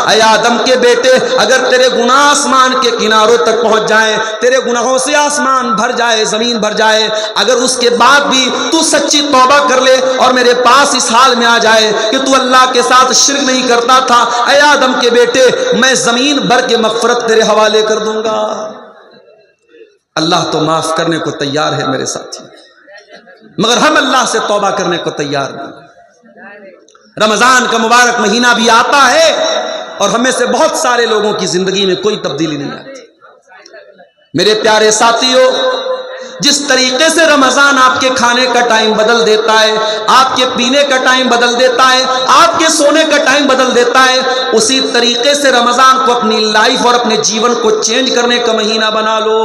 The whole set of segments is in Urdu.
اے آدم کے بیٹے، اگر تیرے گناہ آسمان کے کناروں تک پہنچ جائیں، تیرے گناہوں سے آسمان بھر جائے، زمین بھر جائے، اگر اس کے بعد بھی تو سچی توبہ کر لے اور میرے پاس اس حال میں آ جائے کہ تو اللہ کے ساتھ شرک نہیں کرتا تھا، اے آدم کے بیٹے، میں زمین بھر کے مغفرت تیرے حوالے کر دوں گا۔ اللہ تو معاف کرنے کو تیار ہے میرے ساتھی، مگر ہم اللہ سے توبہ کرنے کو تیار نہیں۔ رمضان کا مبارک مہینہ بھی آتا ہے اور ہمیں سے بہت سارے لوگوں کی زندگی میں کوئی تبدیلی نہیں آتی۔ میرے پیارے ساتھیوں، جس طریقے سے رمضان آپ کے کھانے کا ٹائم بدل دیتا ہے، آپ کے پینے کا ٹائم بدل دیتا ہے، آپ کے سونے کا ٹائم بدل دیتا ہے، اسی طریقے سے رمضان کو اپنی لائف اور اپنے جیون کو چینج کرنے کا مہینہ بنا لو۔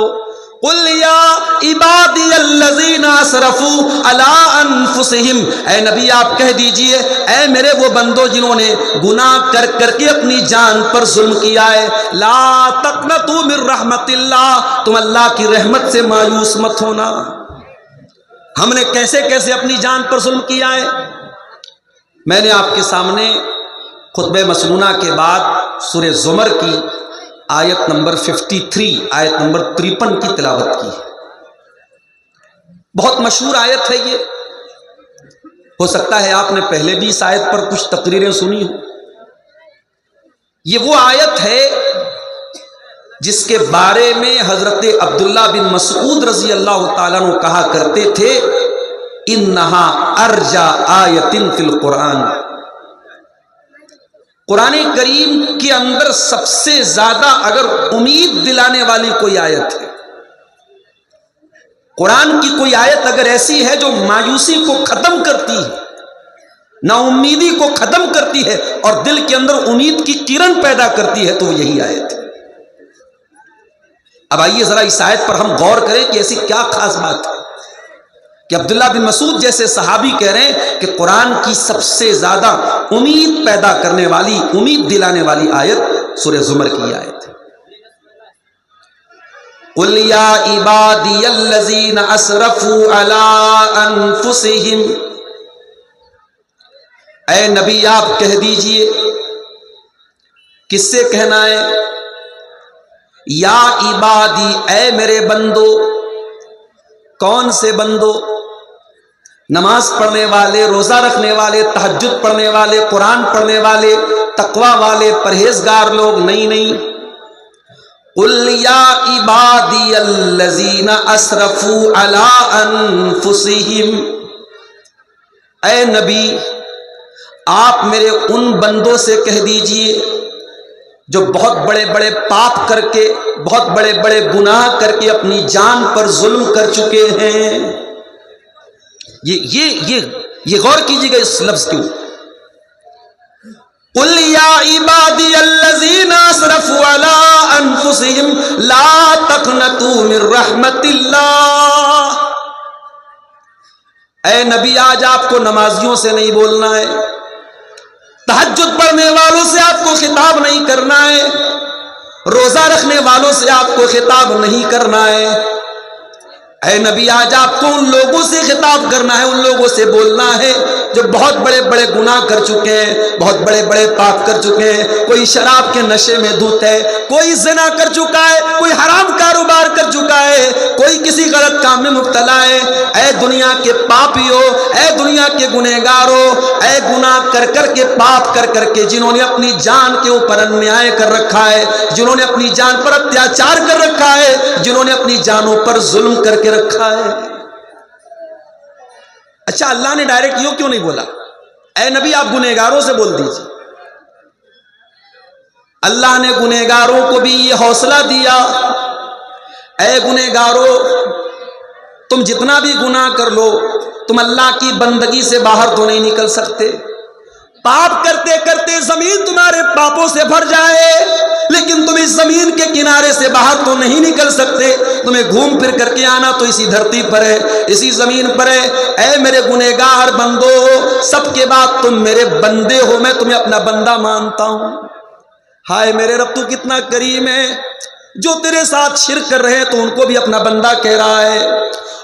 قُلْ يَا عِبَادِيَ الَّذِينَ أَسْرَفُوا عَلَىٰ أَنفُسِهِمْ، اے نبی آپ کہہ دیجئے، اے میرے وہ بندو جنہوں نے گناہ کر کر کے اپنی جان پر ظلم کیا ہے، لا تقنطوا من رحمت اللہ، تم اللہ کی رحمت سے مایوس مت ہونا۔ ہم نے کیسے کیسے اپنی جان پر ظلم کیا ہے؟ میں نے آپ کے سامنے خطبہ مسنونہ کے بعد سورہ زمر کی آیت نمبر 53، آیت نمبر 53 کی تلاوت کی۔ بہت مشہور آیت ہے یہ، ہو سکتا ہے آپ نے پہلے بھی اس آیت پر کچھ تقریریں سنی ہوں۔ یہ وہ آیت ہے جس کے بارے میں حضرت عبداللہ بن مسعود رضی اللہ تعالیٰ عنہ کہا کرتے تھے، انہا ارجا آیت فی القرآن، قرآن کریم کے اندر سب سے زیادہ اگر امید دلانے والی کوئی آیت ہے، قرآن کی کوئی آیت اگر ایسی ہے جو مایوسی کو ختم کرتی ہے، نا امیدی کو ختم کرتی ہے اور دل کے اندر امید کی کرن پیدا کرتی ہے، تو وہ یہی آیت ہے۔ اب آئیے ذرا اس آیت پر ہم غور کریں کہ ایسی کیا خاص بات ہے کہ عبداللہ بن مسعود جیسے صحابی کہہ رہے ہیں کہ قرآن کی سب سے زیادہ امید پیدا کرنے والی، امید دلانے والی آیت سورہ زمر کی آیت ہے۔ قُلْ يَا عِبَادِيَ الَّذِينَ أَسْرَفُوا عَلَىٰ أَنفُسِهِمْ، اے نبی آپ کہہ دیجئے، کس سے کہنا ہے؟ یا عبادی، اے میرے بندو۔ کون سے بندو؟ نماز پڑھنے والے، روزہ رکھنے والے، تہجد پڑھنے والے، قرآن پڑھنے والے، تقوی والے، پرہیزگار لوگ نہیں۔ قُلْ يَا عِبَادِيَ الَّذِينَ أَسْرَفُوا عَلَىٰ أَنفُسِهِمْ، اے نبی آپ میرے ان بندوں سے کہہ دیجئے جو بہت بڑے بڑے پاپ کر کے، بہت بڑے بڑے گناہ کر کے اپنی جان پر ظلم کر چکے ہیں۔ یہ غور کیجیے گا اس لفظ کیوں، قُلْ يَا عِبَادِيَ الَّذِينَ أَسْرَفُوا عَلَىٰ أَنفُسِهِمْ لَا تَقْنَطُوا مِن رَحْمَتِ اللَّهِ، اے نبی آج آپ کو نمازیوں سے نہیں بولنا ہے، تہجد پڑھنے والوں سے آپ کو خطاب نہیں کرنا ہے، روزہ رکھنے والوں سے آپ کو خطاب نہیں کرنا ہے، اے نبی آج آپ کو ان لوگوں سے خطاب کرنا ہے، ان لوگوں سے بولنا ہے جو بہت بڑے بڑے گناہ کر چکے ہیں، بہت بڑے بڑے پاپ کر چکے ہیں، کوئی شراب کے نشے میں دھت ہے، کوئی زنا کر چکا ہے، کوئی حرام کاروبار کر چکا ہے، کوئی کسی غلط کام میں مبتلا ہے۔ اے دنیا کے پاپیو، اے دنیا کے گنہگارو، اے گناہ کر کر کے، پاپ کر کر کے، جنہوں نے اپنی جان کے اوپر انیائے کر رکھا ہے، جنہوں نے اپنی جان پر اتیاچار کر رکھا ہے، جنہوں نے اپنی جانوں پر ظلم کر کے رکھا ہے۔ اچھا اللہ نے ڈائریکٹ یوں کیوں نہیں بولا؟ اے نبی آپ گنہگاروں سے بول دیجیے۔ اللہ نے گنہگاروں کو بھی یہ حوصلہ دیا، اے گنہگاروں تم جتنا بھی گناہ کر لو، تم اللہ کی بندگی سے باہر تو نہیں نکل سکتے۔ پاپ کرتے کرتے زمین تمہارے پاپوں سے بھر جائے، لیکن تم اس زمین کے کنارے سے باہر تو نہیں نکل سکتے، تمہیں گھوم پھر کر کے آنا تو اسی دھرتی پر ہے، اسی زمین پر ہے۔ اے میرے گنہگار بندو، سب کے بعد تم میرے بندے ہو، میں تمہیں اپنا بندہ مانتا ہوں۔ ہائے میرے رب تو کتنا کریم ہے، جو تیرے ساتھ شرک کر رہے ہیں تو ان کو بھی اپنا بندہ کہہ رہا ہے،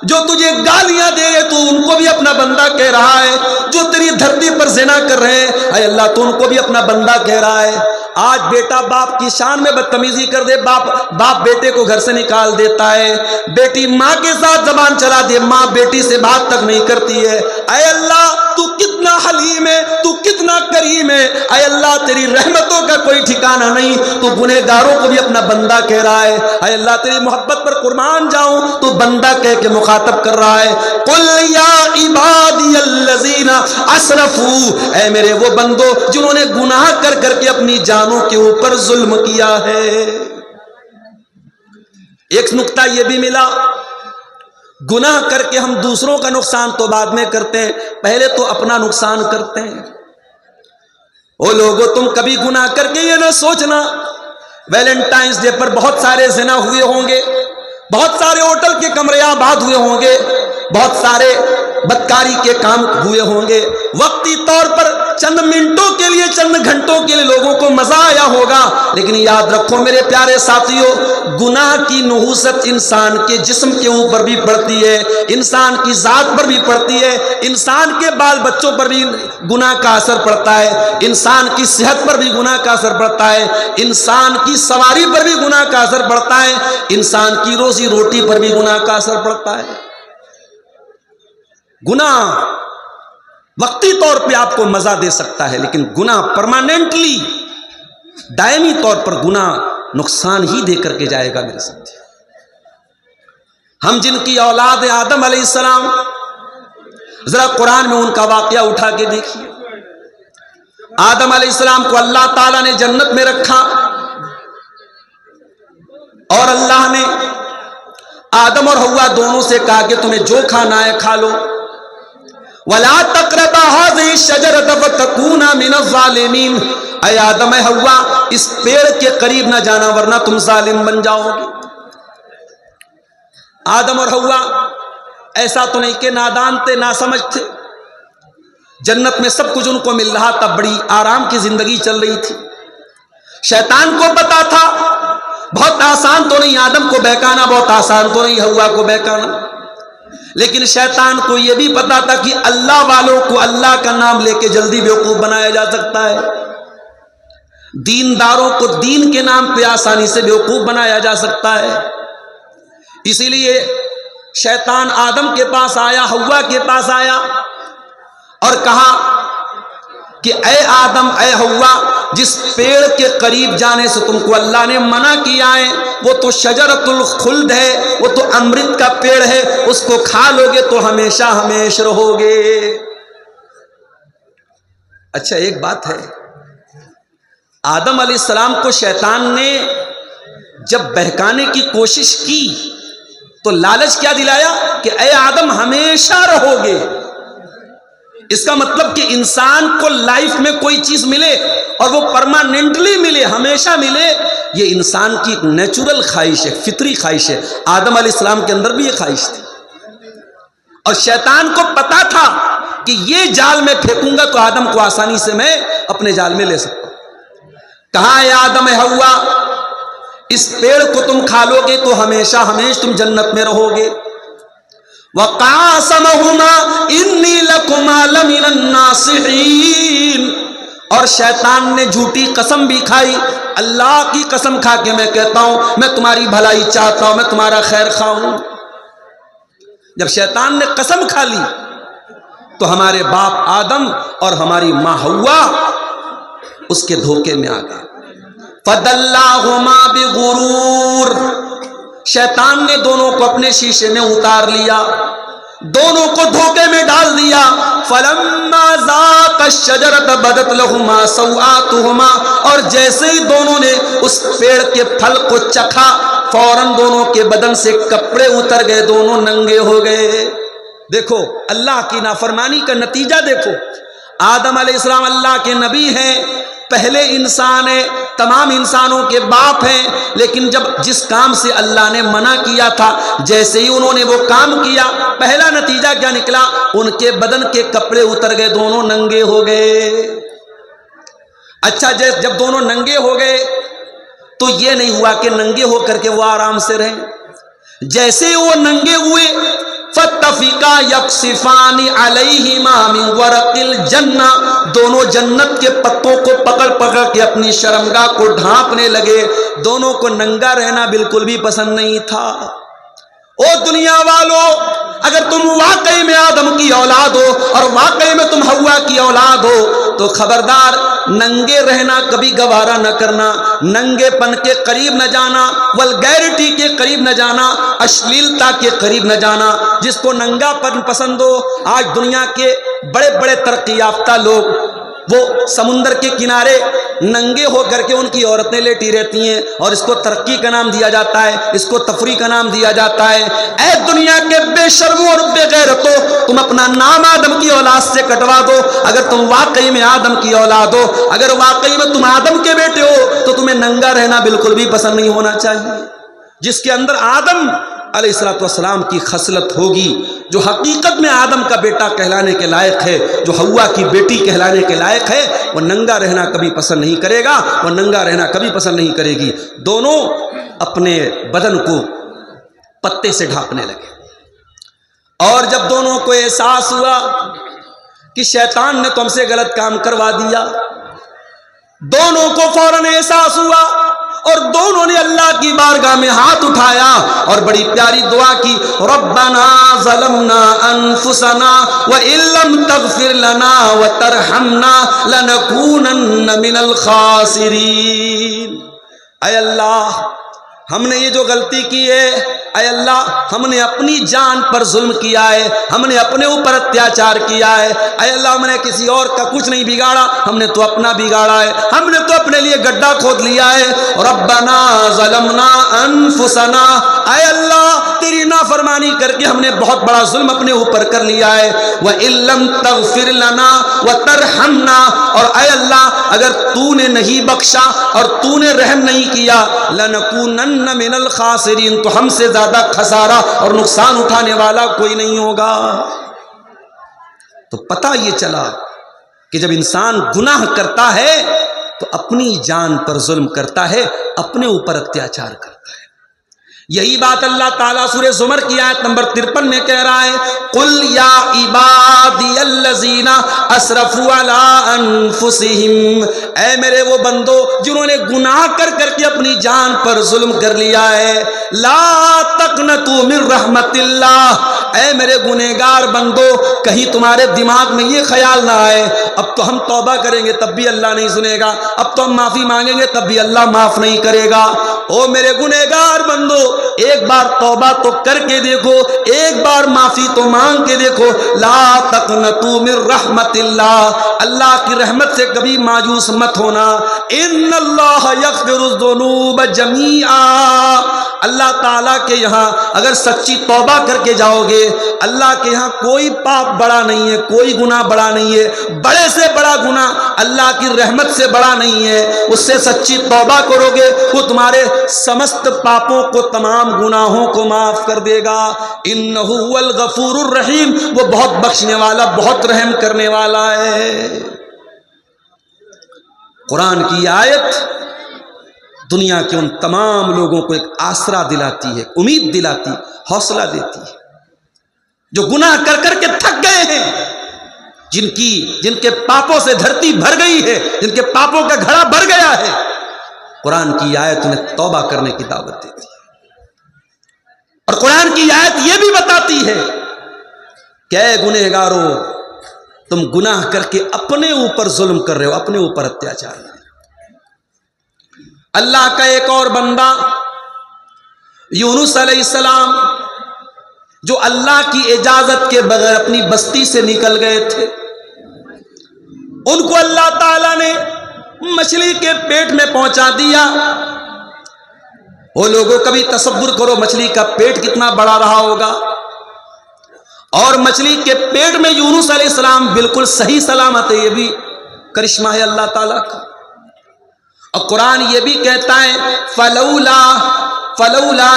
جو تجھے گالیاں دے رہے تو ان کو بھی اپنا بندہ کہہ رہا ہے، جو تیری دھرتی پر زنا کر رہے ہیں اے اللہ تو ان کو بھی اپنا بندہ کہہ رہا ہے۔ آج بیٹا باپ کی شان میں بدتمیزی کر دے، باپ بیٹے کو گھر سے نکال دیتا ہے، بیٹی ماں کے ساتھ زبان چلا دے، ماں بیٹی سے بات تک نہیں کرتی ہے۔ اے اللہ تو کتنا حلیم ہے، تو کتنا کریم ہے، اے اللہ تیری رحمتوں کا کوئی ٹھکانہ نہیں، تو گنہگاروں کو بھی اپنا بندہ کہہ رہا ہے۔ اے اللہ تیری محبت پر قربان جاؤں، تو بندہ کہہ کے مخاطب کر رہا ہے، قل یا عبادی الذین اسرفوا، اے میرے وہ بندو جنہوں نے گناہ کر کر کے اپنی جانوں کے اوپر ظلم کیا ہے۔ ایک نقطہ یہ بھی ملا، گناہ کر کے ہم دوسروں کا نقصان تو بعد میں کرتے ہیں، پہلے تو اپنا نقصان کرتے ہیں۔ او لوگو تم کبھی گناہ کر کے یہ نہ سوچنا ویلنٹائنز ڈے پر بہت سارے زنا ہوئے ہوں گے، بہت سارے ہوٹل کے کمرے آباد ہوئے ہوں گے، بہت سارے بدکاری کے کام ہوئے ہوں گے، وقتی طور پر چند منٹوں کے لیے، چند گھنٹوں کے لیے لوگوں کو مزہ آیا ہوگا، لیکن یاد رکھو میرے پیارے ساتھیوں، گناہ کی نحوست انسان کے جسم کے اوپر بھی پڑتی ہے، انسان کی ذات پر بھی پڑتی ہے، انسان کے بال بچوں پر بھی گناہ کا اثر پڑتا ہے، انسان کی صحت پر بھی گناہ کا اثر پڑتا ہے، انسان کی سواری پر بھی گناہ کا اثر پڑتا ہے، انسان کی روزی روٹی پر بھی گناہ کا اثر پڑتا ہے۔ گناہ وقتی طور پہ آپ کو مزہ دے سکتا ہے، لیکن گناہ پرماننٹلی، دائمی طور پر گناہ نقصان ہی دے کر کے جائے گا میرے ساتھ۔ ہم جن کی اولاد ہیں آدم علیہ السلام، ذرا قرآن میں ان کا واقعہ اٹھا کے دیکھیے۔ آدم علیہ السلام کو اللہ تعالیٰ نے جنت میں رکھا، اور اللہ نے آدم اور حوا دونوں سے کہا کہ تمہیں جو کھانا ہے کھا لو، وَلَا تَقْرَبَا هَذِهِ الشَّجَرَةَ فَتَكُونَا مِنَ الظَّالِمِينَ، اے آدم اے حوا اس پیڑ کے قریب نہ جانا ورنہ تم ظالم بن جاؤ گے۔ آدم اور حوا ایسا تو نہیں کہ نادان تھے، ناسمجھ تھے، جنت میں سب کچھ ان کو مل رہا تھا، بڑی آرام کی زندگی چل رہی تھی۔ شیطان کو پتا تھا بہت آسان تو نہیں آدم کو بہکانا، بہت آسان تو نہیں حوا کو بہکانا، لیکن شیطان کو یہ بھی پتا تھا کہ اللہ والوں کو اللہ کا نام لے کے جلدی بیوقوف بنایا جا سکتا ہے، دینداروں کو دین کے نام پہ آسانی سے بیوقوف بنایا جا سکتا ہے۔ اسی لیے شیطان آدم کے پاس آیا، حوا کے پاس آیا اور کہا کہ اے آدم اے حوا جس پیڑ کے قریب جانے سے تم کو اللہ نے منع کیا ہے وہ تو شجرۃ الخلد ہے، وہ تو امرت کا پیڑ ہے، اس کو کھا لو گے تو ہمیشہ ہمیشہ رہو گے۔ اچھا ایک بات ہے، آدم علیہ السلام کو شیطان نے جب بہکانے کی کوشش کی تو لالچ کیا دلایا کہ اے آدم ہمیشہ رہو گے۔ اس کا مطلب کہ انسان کو لائف میں کوئی چیز ملے اور وہ پرماننٹلی ملے، ہمیشہ ملے، یہ انسان کی نیچرل خواہش ہے، فطری خواہش ہے۔ آدم علیہ السلام کے اندر بھی یہ خواہش تھی، اور شیطان کو پتا تھا کہ یہ جال میں پھینکوں گا تو آدم کو آسانی سے میں اپنے جال میں لے سکتا ہوں۔ کہاں ہے آدم حوا اس پیڑ کو تم کھا لو گے تو ہمیشہ ہمیشہ تم جنت میں رہو گے۔ وَقَاسَمَهُمَا إِنِّي لَكُمَا لَمِنَ النَّاصِحِينَ، اور شیطان نے جھوٹی قسم بھی کھائی، اللہ کی قسم کھا کے میں کہتا ہوں میں تمہاری بھلائی چاہتا ہوں، میں تمہارا خیر خواہ ہوں۔ جب شیطان نے قسم کھا لی تو ہمارے باپ آدم اور ہماری ماں حوا اس کے دھوکے میں آ گئے۔ فَدَلَّاهُمَا بِغُرُورٍ، شیطان نے دونوں کو اپنے شیشے میں اتار لیا، دونوں کو دھوکے میں ڈال دیا۔ فَلَمَّا ذَاقَا الشَّجَرَةَ بَدَتْ لَهُمَا سَوْآتُهُمَا، اور جیسے ہی دونوں نے اس پیڑ کے پھل کو چکھا فوراً دونوں کے بدن سے کپڑے اتر گئے، دونوں ننگے ہو گئے۔ دیکھو اللہ کی نافرمانی کا نتیجہ دیکھو۔ آدم علیہ السلام اللہ کے نبی ہیں، پہلے انسان ہیں، تمام انسانوں کے باپ ہیں، لیکن جب جس کام سے اللہ نے منع کیا تھا جیسے ہی انہوں نے وہ کام کیا پہلا نتیجہ کیا نکلا؟ ان کے بدن کے کپڑے اتر گئے، دونوں ننگے ہو گئے۔ اچھا جب دونوں ننگے ہو گئے تو یہ نہیں ہوا کہ ننگے ہو کر کے وہ آرام سے رہیں، جیسے وہ ننگے ہوئے فتفقا یکسفان علیہما من ورق الجنہ، دونوں جنت کے پتوں کو پکڑ پکڑ کے اپنی شرمگاہ کو ڈھانپنے لگے۔ دونوں کو ننگا رہنا بالکل بھی پسند نہیں تھا۔ او دنیا والو، اگر تم واقعی میں آدم کی اولاد ہو اور واقعی میں تم حوا کی اولاد ہو تو خبردار ننگے رہنا کبھی گوارا نہ کرنا، ننگے پن کے قریب نہ جانا، ولگیرٹی کے قریب نہ جانا، اشلیلتا کے قریب نہ جانا۔ جس کو ننگا پن پسند ہو، آج دنیا کے بڑے بڑے ترقی یافتہ لوگ وہ سمندر کے کنارے ننگے ہو کر کے ان کی عورتیں لیٹی رہتی ہیں، اور اس کو ترقی کا نام دیا جاتا ہے، اس کو تفریح کا نام دیا جاتا ہے۔ اے دنیا کے بے شرموں اور بے غیرتوں، تم اپنا نام آدم کی اولاد سے کٹوا دو۔ اگر تم واقعی میں آدم کی اولاد ہو، اگر واقعی میں تم آدم کے بیٹے ہو، تو تمہیں ننگا رہنا بالکل بھی پسند نہیں ہونا چاہیے۔ جس کے اندر آدم علیہ السلام کی خصلت ہوگی، جو حقیقت میں آدم کا بیٹا کہلانے کے لائق ہے، جو حوا کی بیٹی کہلانے کے لائق ہے، وہ ننگا رہنا کبھی پسند نہیں کرے گا، وہ ننگا رہنا کبھی پسند نہیں کرے گی۔ دونوں اپنے بدن کو پتے سے ڈھانپنے لگے، اور جب دونوں کو احساس ہوا کہ شیطان نے تو ہم سے غلط کام کروا دیا، دونوں کو فوراً احساس ہوا اور دونوں نے اللہ کی بارگاہ میں ہاتھ اٹھایا اور بڑی پیاری دعا کی، ربنا ظلمنا انفسنا وان لم تغفر لنا وترحمنا لنکونن من الخاسرین۔ اے اللہ، ہم نے یہ جو غلطی کی ہے، اے اللہ ہم نے اپنی جان پر ظلم کیا ہے، ہم نے اپنے اوپر اتیاچار کیا ہے، اے اللہ ہم نے کسی اور کا کچھ نہیں بگاڑا، ہم نے تو اپنا بگاڑا ہے، ہم نے تو اپنے لیے گڈھا کھود لیا ہے۔ ربنا ظلمنا انفسنا، اے اللہ تیری نافرمانی کر کے ہم نے بہت بڑا ظلم اپنے اوپر کر لیا ہے۔ وَإِن لَّمْ تَغْفِرْ لَنَا وَتَرْحَمْنَا، اور اے اللہ اگر تو نے نہیں بخشا اور تو نے رحم نہیں کیا، لَنَكُونَنَّ مِنَ الْخَاسِرِينَ، تو ہم سے زیادہ خسارہ اور نقصان اٹھانے والا کوئی نہیں ہوگا۔ تو پتہ یہ چلا کہ جب انسان گناہ کرتا ہے تو اپنی جان پر ظلم کرتا ہے، اپنے اوپر اتیاچار کرتا ہے۔ یہی بات اللہ تعالیٰ سورہ زمر کی آیت نمبر 53 میں کہہ رہا ہے، قُلْ يَا عِبَادِيَ الَّذِينَ أَسْرَفُوا عَلَىٰ أَنفُسِهِمْ، اے میرے وہ بندو جنہوں نے گناہ کر کر کے اپنی جان پر ظلم کر لیا ہے، لا تقنطوا من رحمت اللہ، اے میرے گنہگار بندو کہیں تمہارے دماغ میں یہ خیال نہ آئے اب تو ہم توبہ کریں گے تب بھی اللہ نہیں سنے گا، اب تو ہم معافی مانگیں گے تب بھی اللہ معاف نہیں کرے گا۔ او میرے گنہگار بندو، ایک بار توبہ تو کر کے دیکھو، ایک بار معافی تو مانگ کے دیکھو۔ لا تقنطوا من رحمت اللہ، اللہ کی رحمت سے کبھی مایوس مت ہونا۔ ان اللہ یغفر الذنوب جمیعا، اللہ تعالیٰ کے یہاں اگر سچی توبہ کر کے جاؤ گے، اللہ کے یہاں کوئی پاپ بڑا نہیں ہے، کوئی گناہ بڑا نہیں ہے، بڑے سے بڑا گناہ اللہ کی رحمت سے بڑا نہیں ہے۔ اس سے سچی توبہ کرو گے، وہ تمہارے سمست پاپوں کو، تمام گناہوں کو معاف کر دے گا۔ انہ هو الغفور الرحیم، وہ بہت بخشنے والا، بہت رحم کرنے والا ہے۔ قرآن کی آیت دنیا کے ان تمام لوگوں کو ایک آسرا دلاتی ہے، امید دلاتی، حوصلہ دیتی ہے، جو گناہ کر کر کے تھک گئے ہیں، جن کے پاپوں سے دھرتی بھر گئی ہے، جن کے پاپوں کا گھڑا بھر گیا ہے۔ قرآن کی آیت انہیں توبہ کرنے کی دعوت دیتی ہے، اور قرآن کی آیت یہ بھی بتاتی ہے کہ اے گنہگارو، تم گناہ کر کے اپنے اوپر ظلم کر رہے ہو، اپنے اوپر اتیاچار کر رہے ہو۔ اللہ کا ایک اور بندہ یونس علیہ السلام، جو اللہ کی اجازت کے بغیر اپنی بستی سے نکل گئے تھے، ان کو اللہ تعالیٰ نے مچھلی کے پیٹ میں پہنچا دیا۔ وہ لوگوں کبھی تصور کرو مچھلی کا پیٹ کتنا بڑا رہا ہوگا، اور مچھلی کے پیٹ میں یونس علیہ السلام بالکل صحیح سلامت ہے، یہ بھی کرشمہ ہے اللہ تعالیٰ کا۔ اور قرآن یہ بھی کہتا ہے فلولا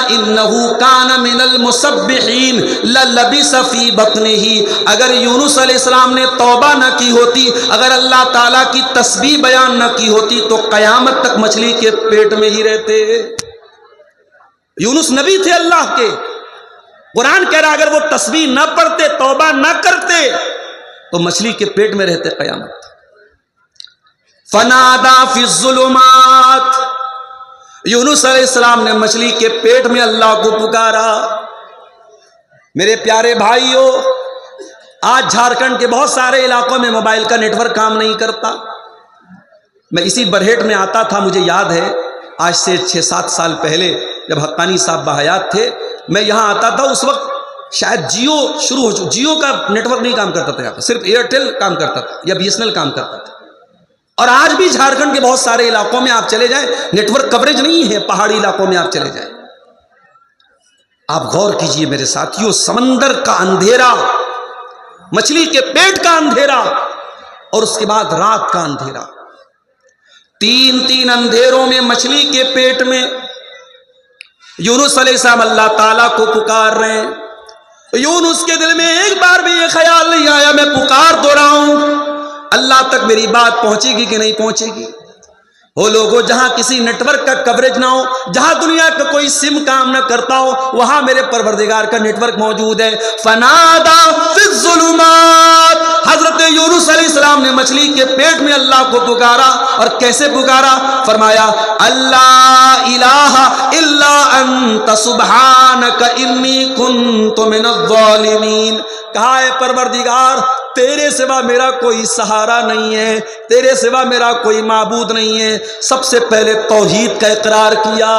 انہ کان من المسبحین للبث فی بطنہ، اگر یونس علیہ السلام نے توبہ نہ کی ہوتی، اگر اللہ تعالیٰ کی تسبیح بیان نہ کی ہوتی تو قیامت تک مچھلی کے پیٹ میں ہی رہتے۔ یونس نبی تھے اللہ کے، قرآن کہہ رہا اگر وہ تسبیح نہ پڑھتے، توبہ نہ کرتے تو مچھلی کے پیٹ میں رہتے قیامت۔ فنادا فی الظلمات، یونس علیہ السلام نے مچھلی کے پیٹ میں اللہ کو پکارا۔ میرے پیارے بھائیوں، آج جھارکھنڈ کے بہت سارے علاقوں میں موبائل کا نیٹ ورک کام نہیں کرتا۔ میں اسی برہیٹ میں آتا تھا، مجھے یاد ہے آج سے 6-7 سال پہلے جب حقانی صاحب بحیات تھے، میں یہاں آتا تھا، اس وقت شاید جیو شروع ہو چکا، جیو کا نیٹ ورک نہیں کام کرتا تھا یہاں پہ، صرف ایئرٹیل کام کرتا تھا یا BSNL کام کرتا تھا۔ اور آج بھی جھارکھنڈ کے بہت سارے علاقوں میں آپ چلے جائیں نیٹ ورک کوریج نہیں ہے، پہاڑی علاقوں میں آپ چلے جائیں۔ آپ غور کیجئے میرے ساتھیوں، سمندر کا اندھیرا، مچھلی کے پیٹ کا اندھیرا، اور اس کے بعد رات کا اندھیرا، 3 اندھیروں میں مچھلی کے پیٹ میں یونس علیہ السلام اللہ تعالیٰ کو پکار رہے ہیں۔ یونس کے دل میں ایک بار بھی یہ خیال نہیں آیا میں پکار تو رہا ہوں، اللہ تک میری بات پہنچے گی کہ نہیں پہنچے گی۔ وہ لوگوں جہاں کسی نیٹ ورک کا کوریج نہ ہو، جہاں دنیا کا کوئی سم کام نہ کرتا ہو، وہاں میرے پروردگار کا نیٹ ورک موجود ہے۔ فنادا فی الظلمات، حضرت یونس علیہ السلام نے مچھلی کے پیٹ میں اللہ کو پکارا، اور کیسے پکارا؟ فرمایا اللہ الہ الا انت سبحانک انی کنت من الظالمین۔ کہا ہے پروردگار تیرے سوا میرا کوئی سہارا نہیں ہے، تیرے سوا میرا کوئی معبود نہیں ہے۔ سب سے پہلے توحید کا اقرار کیا۔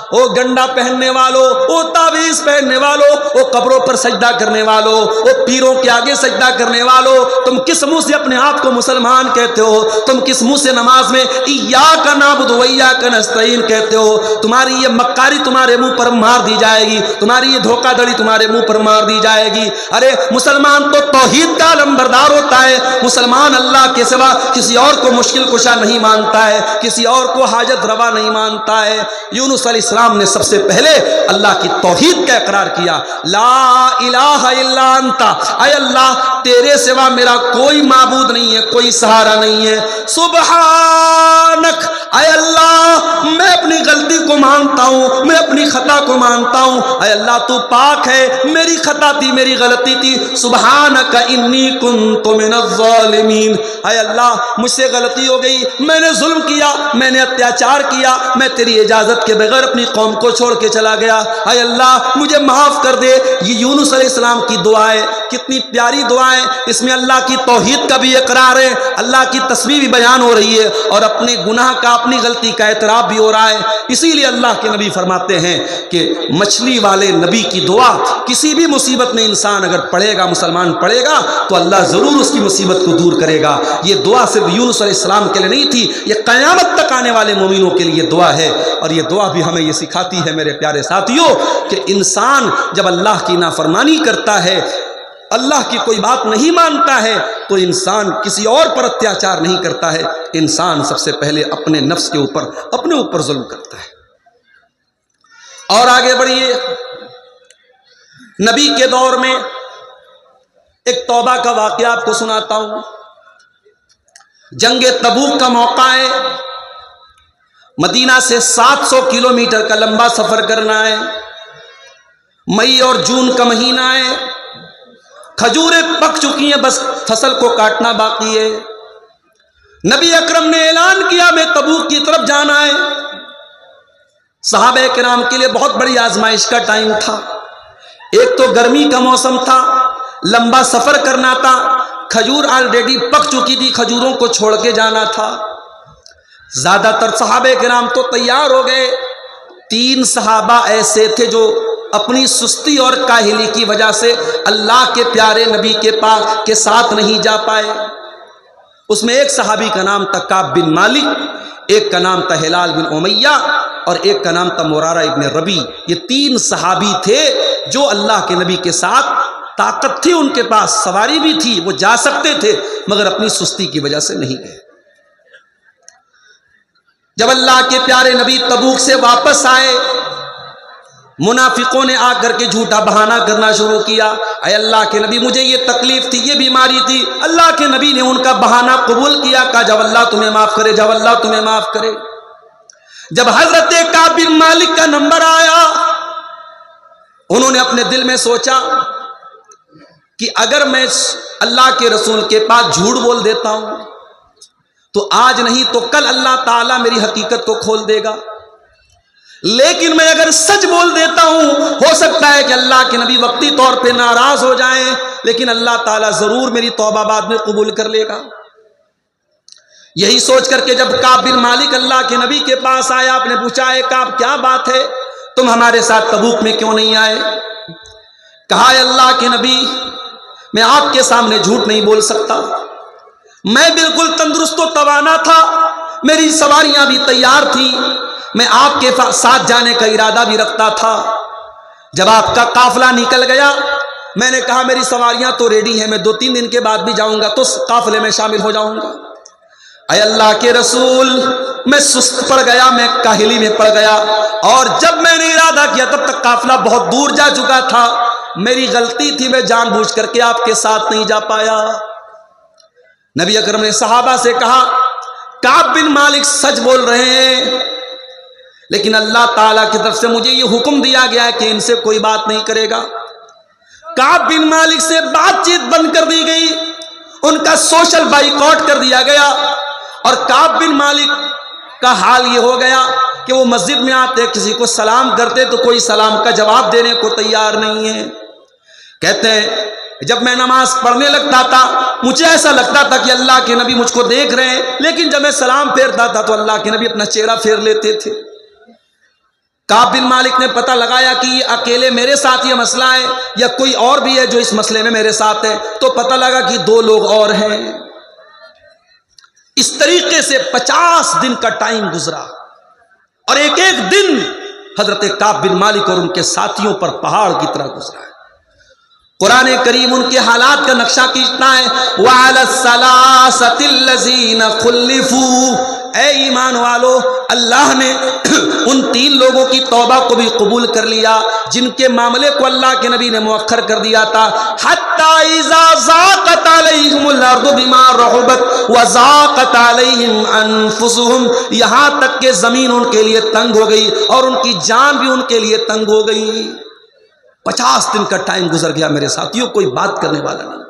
او گنڈا پہننے والوں، او تعویذ پہننے والوں، او قبروں پر سجدہ کرنے والوں، او پیروں کے آگے سجدہ کرنے والوں، تم کس منہ سے اپنے آپ کو مسلمان کہتے ہو؟ تم کس منہ سے نماز میں ایاک نعبد و ایاک نستعین کہتے ہو؟ تمہاری یہ مکاری تمہارے منہ پر مار دی جائے گی، تمہاری یہ دھوکہ دڑی تمہارے منہ پر مار دی جائے گی۔ ارے مسلمان تو توحید کا علمبردار ہوتا ہے، مسلمان اللہ کے سوا کسی اور کو مشکل کشا نہیں مانتا ہے، کسی اور کو حاجت روا نہیں مانتا ہے۔ یونس علیہ السلام نے سب سے پہلے اللہ کی توحید کا اقرار کیا، لا الہ الا انت، اے اللہ تیرے سوا میرا کوئی معبود نہیں ہے، کوئی سہارا نہیں ہے۔ سبحانک، اے اللہ میں اپنی غلطی کو مانتا ہوں، میں اپنی خطا کو مانتا ہوں، اے اللہ تو پاک ہے، میری خطا تھی، میری غلطی تھی۔ سبحانک انی کنت من الظالمین، اے اللہ مجھ سے غلطی ہو گئی، میں نے ظلم کیا، میں نے اتیاچار کیا، میں تیری اجازت کے بغیر اپنی قوم کو چھوڑ کے چلا گیا، اے اللہ مجھے معاف کر دے۔ یہ یونس علیہ السلام کی دعا ہے، کتنی پیاری دعا ہے، اس میں اللہ کی توحید کا بھی اقرار ہے، اللہ کی تسبیح بھی بیان ہو رہی ہے، اور اپنے گناہ کا، اپنی غلطی کا اعتراف بھی ہو رہا ہے۔ اسی لیے اللہ کے نبی فرماتے ہیں کہ مچھلی والے نبی کی دعا کسی بھی مصیبت میں انسان اگر پڑھے گا، مسلمان پڑھے گا تو اللہ ضرور اس کی مصیبت کو دور کرے گا۔ یہ دعا صرف یونس علیہ السلام کے لیے نہیں تھی، یہ قیامت تک آنے والے مومنوں کے لیے دعا ہے، اور یہ دعا بھی ہمیں یہ سکھاتی ہے میرے پیارے ساتھیوں کہ انسان جب اللہ کی نافرمانی کرتا ہے، اللہ کی کوئی بات نہیں مانتا ہے، تو انسان کسی اور پر اتیاچار نہیں کرتا ہے، انسان سب سے پہلے اپنے نفس کے اوپر، اپنے اوپر ظلم کرتا ہے۔ اور آگے بڑھیے، نبی کے دور میں ایک توبہ کا واقعہ آپ کو سناتا ہوں۔ جنگ تبوک کا موقع ہے، مدینہ سے 700 کلومیٹر کا لمبا سفر کرنا ہے، مئی اور جون کا مہینہ ہے، کھجوریں پک چکی ہیں، بس فصل کو کاٹنا باقی ہے۔ نبی اکرم نے اعلان کیا میں تبوک کی طرف جانا ہے۔ صحابہ کرام کے لیے بہت بڑی آزمائش کا ٹائم تھا، ایک تو گرمی کا موسم تھا، لمبا سفر کرنا تھا، کھجور آلریڈی پک چکی تھی، کھجوروں کو چھوڑ کے جانا تھا۔ زیادہ تر صحابہ کرام تو تیار ہو گئے، 3 صحابہ ایسے تھے جو اپنی سستی اور کاہلی کی وجہ سے اللہ کے پیارے نبی کے پاس کے ساتھ نہیں جا پائے۔ اس میں ایک صحابی کا نام تھا کعب بن مالک، ایک کا نام تھا ہلال بن امیہ، اور ایک کا نام تھا مرارہ ابن ربی۔ یہ 3 صحابی تھے جو اللہ کے نبی کے ساتھ، طاقت تھی ان کے پاس، سواری بھی تھی، وہ جا سکتے تھے، مگر اپنی سستی کی وجہ سے نہیں گئے۔ جب اللہ کے پیارے نبی تبوک سے واپس آئے، منافقوں نے آ کر کے جھوٹا بہانہ کرنا شروع کیا، اے اللہ کے نبی مجھے یہ تکلیف تھی، یہ بیماری تھی۔ اللہ کے نبی نے ان کا بہانہ قبول کیا، کہا جب اللہ تمہیں معاف کرے، جب اللہ تمہیں معاف کرے۔ جب حضرت کعب بن مالک کا نمبر آیا، انہوں نے اپنے دل میں سوچا کہ اگر میں اللہ کے رسول کے پاس جھوٹ بول دیتا ہوں تو آج نہیں تو کل اللہ تعالیٰ میری حقیقت کو کھول دے گا، لیکن میں اگر سچ بول دیتا ہوں ہو سکتا ہے کہ اللہ کے نبی وقتی طور پہ ناراض ہو جائیں، لیکن اللہ تعالیٰ ضرور میری توبہ بعد میں قبول کر لے گا۔ یہی سوچ کر کے جب کعب بن مالک اللہ کے نبی کے پاس آیا، آپ نے پوچھا ہے کعب کیا بات ہے، تم ہمارے ساتھ تبوک میں کیوں نہیں آئے؟ کہا ہے اللہ کے نبی میں آپ کے سامنے جھوٹ نہیں بول سکتا، میں بالکل تندرست و توانا تھا، میری سواریاں بھی تیار تھیں، میں آپ کے ساتھ جانے کا ارادہ بھی رکھتا تھا۔ جب آپ کا قافلہ نکل گیا میں نے کہا میری سواریاں تو ریڈی ہیں، میں 2-3 دن کے بعد بھی جاؤں گا تو قافلے میں شامل ہو جاؤں گا۔ اے اللہ کے رسول میں سست پڑ گیا، میں کاہلی میں پڑ گیا، اور جب میں نے ارادہ کیا تب تک قافلہ بہت دور جا چکا تھا، میری غلطی تھی، میں جان بوجھ کر کے آپ کے ساتھ نہیں جا پایا۔ نبی اکرم نے صحابہ سے کہا کعب بن مالک سچ بول رہے ہیں، لیکن اللہ تعالیٰ کی طرف سے مجھے یہ حکم دیا گیا ہے کہ ان سے کوئی بات نہیں کرے گا۔ کعب بن مالک سے بات چیت بند کر دی گئی، ان کا سوشل بائیکاٹ کر دیا گیا، اور کعب بن مالک کا حال یہ ہو گیا کہ وہ مسجد میں آتے کسی کو سلام کرتے تو کوئی سلام کا جواب دینے کو تیار نہیں ہے۔ کہتے ہیں جب میں نماز پڑھنے لگتا تھا مجھے ایسا لگتا تھا کہ اللہ کے نبی مجھ کو دیکھ رہے ہیں، لیکن جب میں سلام پھیرتا تھا تو اللہ کے نبی اپنا چہرہ پھیر لیتے تھے۔ کعب بن مالک نے پتہ لگایا کہ یہ اکیلے میرے ساتھ یہ مسئلہ ہے یا کوئی اور بھی ہے جو اس مسئلے میں میرے ساتھ ہے، تو پتہ لگا کہ 2 لوگ اور ہیں۔ اس طریقے سے 50 دن کا ٹائم گزرا، اور ایک ایک دن حضرت کعب بن مالک اور ان کے ساتھیوں پر پہاڑ کی طرح گزرا ہے۔ قرآن کریم ان کے حالات کا نقشہ کھینچتا ہے وَعَلَى الثَّلَاثَةِ الَّذِينَ خُلِّفُوا، اے ایمان والو اللہ نے ان 3 لوگوں کی توبہ کو بھی قبول کر لیا جن کے معاملے کو اللہ کے نبی نے مؤخر کر دیا تھا۔ حَتَّى إِذَا ضَاقَتْ عَلَيْهِمُ الْأَرْضُ بِمَا رَحُبَتْ وَضَاقَتْ عَلَيْهِمْ أَنفُسُهُمْ، یہاں تک کہ زمین ان کے لیے تنگ ہو گئی اور ان کی جان بھی ان کے لیے تنگ ہو گئی۔ 50 دن کا ٹائم گزر گیا میرے ساتھیوں، کوئی بات کرنے والا نہیں۔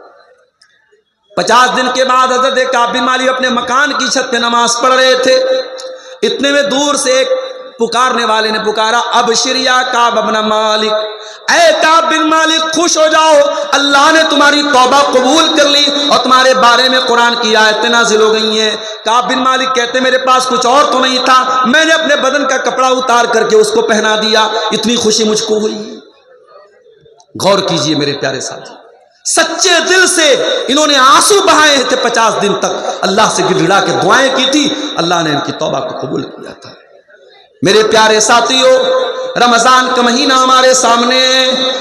50 دن کے بعد حضرت کعب بن مالک اپنے مکان کی چھت پہ نماز پڑھ رہے تھے، اتنے میں دور سے ایک پکارنے والے نے پکارا ابشر یا کعب بن مالک، اے کعب بن مالک خوش ہو جاؤ، اللہ نے تمہاری توبہ قبول کر لی اور تمہارے بارے میں قرآن کی آیتیں نازل ہو گئی ہیں۔ کعب بن مالک کہتے میرے پاس کچھ اور تو نہیں تھا، میں نے اپنے بدن کا کپڑا اتار کر کے اس کو پہنا دیا، اتنی خوشی مجھ کو ہوئی۔ غور کیجئے میرے پیارے ساتھی، سچے دل سے انہوں نے آنسو بہائے تھے، 50 دن تک اللہ سے گڑ گڑا کے دعائیں کی تھی، اللہ نے ان کی توبہ کو قبول کیا تھا۔ میرے پیارے ساتھیوں، رمضان کا مہینہ ہمارے سامنے،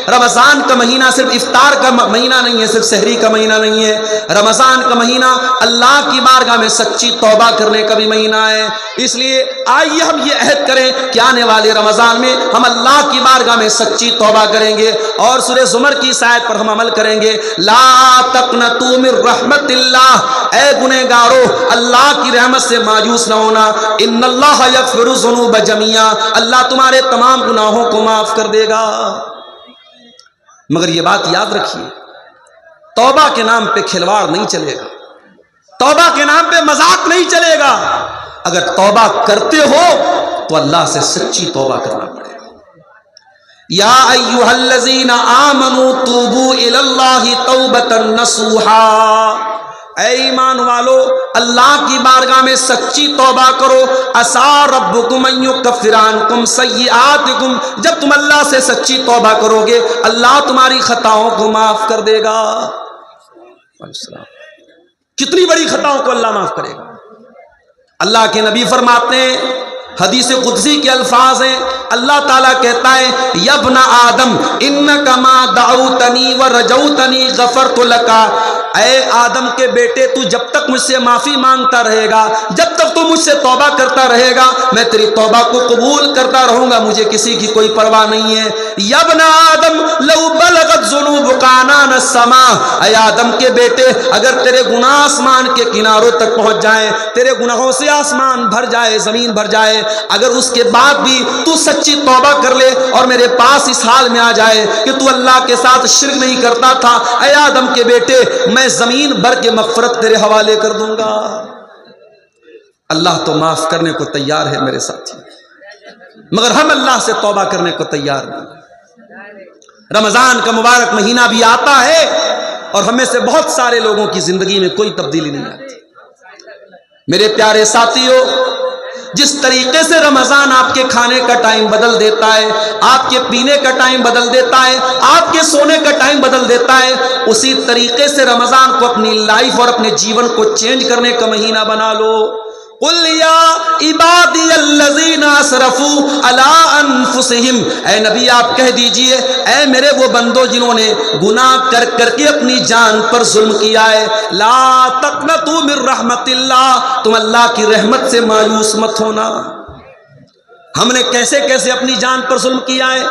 رمضان کا مہینہ صرف افطار کا مہینہ نہیں ہے، صرف سحری کا مہینہ نہیں ہے، رمضان کا مہینہ اللہ کی بارگاہ میں سچی توبہ کرنے کا بھی مہینہ ہے۔ اس لیے آئیے ہم یہ عہد کریں کہ آنے والے رمضان میں ہم اللہ کی بارگاہ میں سچی توبہ کریں گے اور سورہ زمر کی اس آیت پر ہم عمل کریں گے، لا تقنطوا من رحمت اللہ، اے گنہگارو اللہ کی رحمت سے مایوس نہ ہونا، ان اللہ یغفر الذنوب جميعا، اللہ تمہارے تمام گناہوں کو معاف کر دے گا۔ مگر یہ بات یاد رکھیے، توبہ کے نام پہ کھلواڑ نہیں چلے گا، توبہ کے نام پہ مذاق نہیں چلے گا۔ اگر توبہ کرتے ہو تو اللہ سے سچی توبہ کرنا پڑے گا۔ یا ایھا الذین آمنوا توبوا الی اللہ توبۃ نصوحا، اے ایمان والو اللہ کی بارگاہ میں سچی توبہ کرو، عسیٰ ربکم ان یکفر عنکم سیئاتکم، جب تم اللہ سے سچی توبہ کرو گے اللہ تمہاری خطاؤں کو معاف کر دے گا۔ کتنی بڑی خطاؤں کو اللہ معاف کرے گا۔ اللہ کے نبی فرماتے ہیں، حدیث قدسی کے الفاظ ہیں، اللہ تعالیٰ کہتا ہے یا ابن آدم انک ما دعوتنی ورجوتنی غفرت لک، اے آدم کے بیٹے تو جب تک مجھ سے معافی مانگتا رہے گا، جب تک تو مجھ سے توبہ کرتا رہے گا، میں تیری توبہ کو قبول کرتا رہوں گا، مجھے کسی کی کوئی پرواہ نہیں ہے۔ یا ابن آدم لو بلغت ذنوبک عنان السماء، اے آدم کے بیٹے اگر تیرے گناہ آسمان کے کناروں تک پہنچ جائیں، تیرے گناہوں سے آسمان بھر جائے، زمین بھر جائے، اگر اس کے بعد بھی تو سچی توبہ کر لے اور میرے پاس اس حال میں آ جائے کہ تو اللہ کے ساتھ شرک نہیں کرتا تھا، اے آدم کے بیٹے میں زمین بھر کے مغفرت تیرے حوالے کر دوں گا۔ اللہ تو معاف کرنے کو تیار ہے میرے ساتھی، مگر ہم اللہ سے توبہ کرنے کو تیار نہیں۔ رمضان کا مبارک مہینہ بھی آتا ہے اور ہمیں سے بہت سارے لوگوں کی زندگی میں کوئی تبدیلی نہیں آتی۔ میرے پیارے ساتھیوں، جس طریقے سے رمضان آپ کے کھانے کا ٹائم بدل دیتا ہے، آپ کے پینے کا ٹائم بدل دیتا ہے، آپ کے سونے کا ٹائم بدل دیتا ہے، اسی طریقے سے رمضان کو اپنی لائف اور اپنے جیون کو چینج کرنے کا مہینہ بنا لو۔ قل یا عبادی الذین اسرفوا علی انفسہم، اے نبی آپ کہہ دیجئے اے میرے وہ بندوں جنہوں نے گناہ کر کر کے اپنی جان پر ظلم کیا ہے، لا تقنطوا من رحمت اللہ، تم اللہ کی رحمت سے مایوس مت ہونا۔ ہم نے کیسے کیسے اپنی جان پر ظلم کیا ہے؟